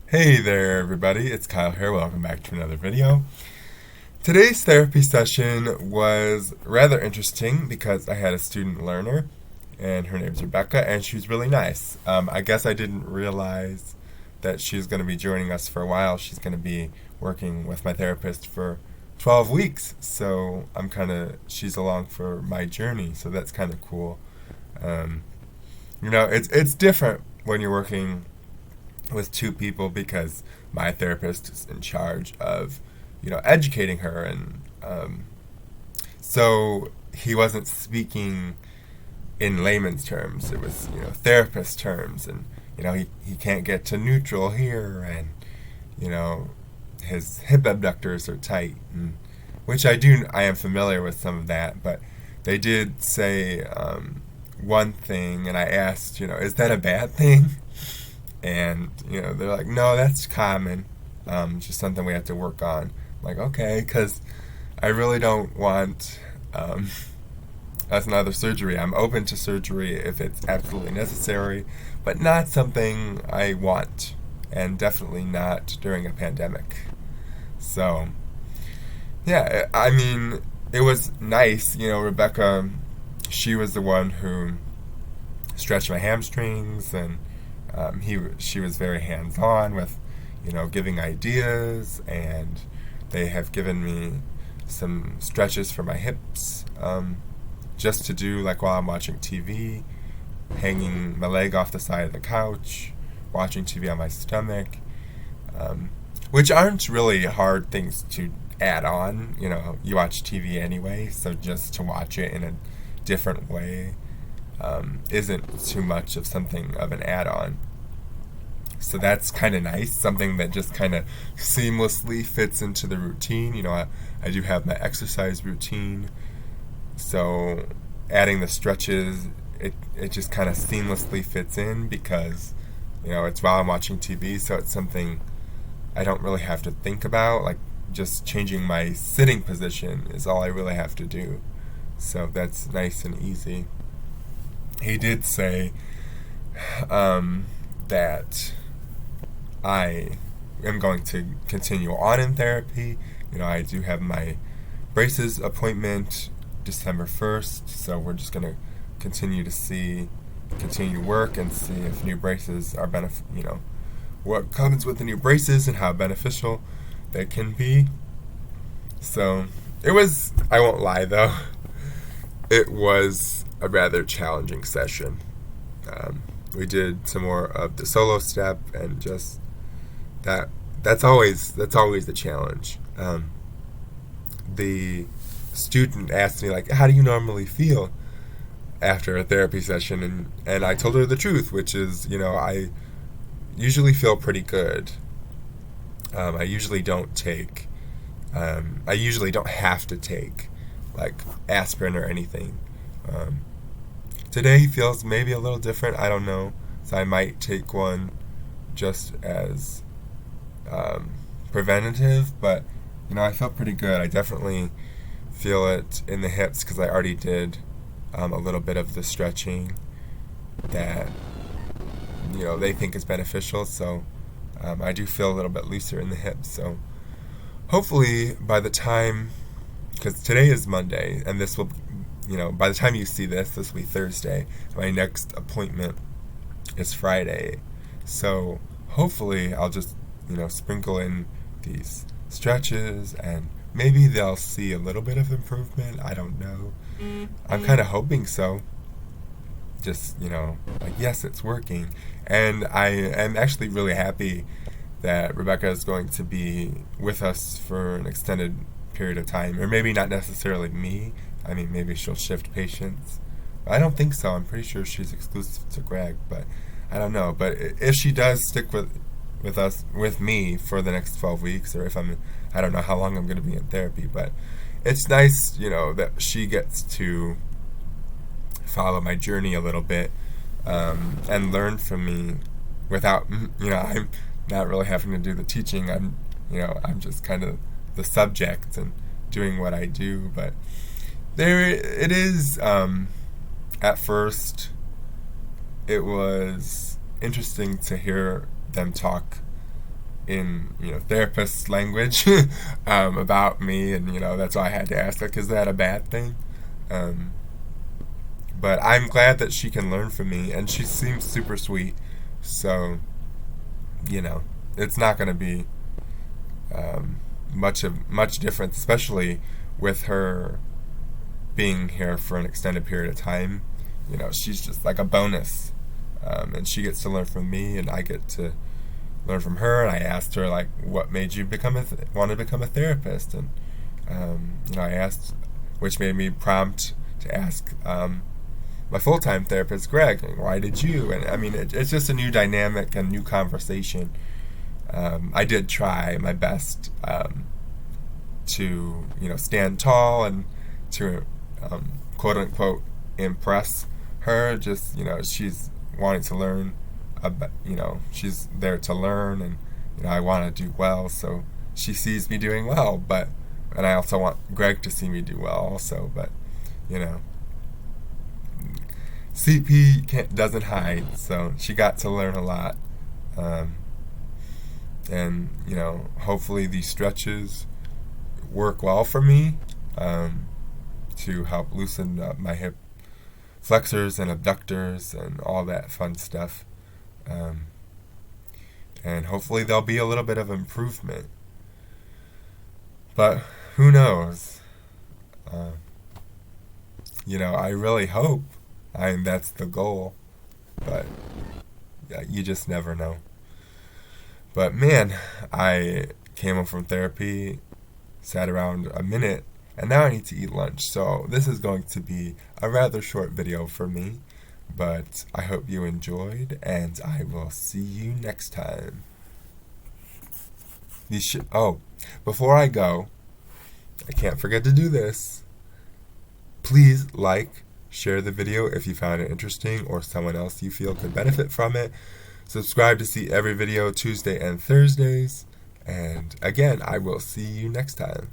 Hey there, everybody. It's Kyle here. Welcome back to another video. Today's therapy session was rather interesting because I had a student learner, and her name's Rebecca, and she was really nice. I guess I didn't realize that she's going to be joining us for a while. She's going to be working with my therapist for 12 weeks, so she's along for my journey, so that's kind of cool. Um, it's different when you're working with two people because my therapist is in charge of, educating her, and so he wasn't speaking in layman's terms. It was, therapist terms, and he can't get to neutral here, and you know his hip abductors are tight, and which I am familiar with some of that, but they did say one thing, and I asked, is that a bad thing? And they're like, no, that's common. Just something we have to work on. I'm like, okay, because I really don't want that's another surgery. I'm open to surgery if it's absolutely necessary, but not something I want, and definitely not during a pandemic. So yeah, I mean, it was nice. Rebecca, she was the one who stretched my hamstrings, and she was very hands on with, giving ideas, and they have given me some stretches for my hips, just to do like while I'm watching TV, hanging my leg off the side of the couch, watching TV on my stomach, which aren't really hard things to add on. You watch TV anyway, so just to watch it in a different way isn't too much of something of an add-on. So that's kind of nice, something that just kind of seamlessly fits into the routine. I do have my exercise routine, so adding the stretches, it just kind of seamlessly fits in because, it's while I'm watching TV, so it's something I don't really have to think about. Like, just changing my sitting position is all I really have to do. So that's nice and easy. He did say that I am going to continue on in therapy. I do have my braces appointment December 1st, so we're just going to continue to work and see if new braces are what comes with the new braces and how beneficial they can be. So I won't lie though, it was a rather challenging session. We did some more of the solo step, and just that's always the challenge. The student asked me, like, how do you normally feel after a therapy session, and I told her the truth, which is, I usually feel pretty good. I usually don't have to take like aspirin or anything. Today feels maybe a little different. I don't know, so I might take one just as preventative. But I felt pretty good. I definitely feel it in the hips because I already did a little bit of the stretching that they think is beneficial. So I do feel a little bit looser in the hips. So hopefully by the time, because today is Monday, and this will, by the time you see this will be Thursday. My next appointment is Friday. So hopefully I'll just, sprinkle in these stretches, and maybe they'll see a little bit of improvement. I don't know. I'm kind of hoping so. Just, like, yes, it's working. And I am actually really happy that Rebecca is going to be with us for an extended period of time. Or maybe not necessarily me. I mean, maybe she'll shift patients. I don't think so. I'm pretty sure she's exclusive to Greg, but I don't know. But if she does stick with me for the next 12 weeks, or if I don't know how long I'm going to be in therapy, but it's nice, that she gets to follow my journey a little bit, and learn from me without, I'm not really having to do the teaching. I'm just kind of the subject and doing what I do. But there it is. At first, it was interesting to hear them talk in, therapist language about me, and, that's why I had to ask, like, is that a bad thing? But I'm glad that she can learn from me, and she seems super sweet, so, it's not going to be much difference, especially with her being here for an extended period of time. She's just like a bonus, and she gets to learn from me, and I get to learn from her. And I asked her, like, what made you want to become a therapist? And I asked, which made me prompt to ask my full-time therapist, Greg, why did you? And I mean, it's just a new dynamic and new conversation. I did try my best to stand tall and to quote unquote impress her. Just she's wanting to learn about, she's there to learn, and I want to do well, so she sees me doing well, and I also want Greg to see me do well also. But CP doesn't hide, so she got to learn a lot. And hopefully these stretches work well for me, to help loosen up my hip flexors and abductors and all that fun stuff. And hopefully there'll be a little bit of improvement. But who knows? I really hope. That's the goal. But yeah, you just never know. But man, I came home from therapy, sat around a minute, and now I need to eat lunch. So this is going to be a rather short video for me, but I hope you enjoyed, and I will see you next time. Before I go, I can't forget to do this. Please share the video if you found it interesting or someone else you feel could benefit from it. Subscribe to see every video Tuesday and Thursdays. And again, I will see you next time.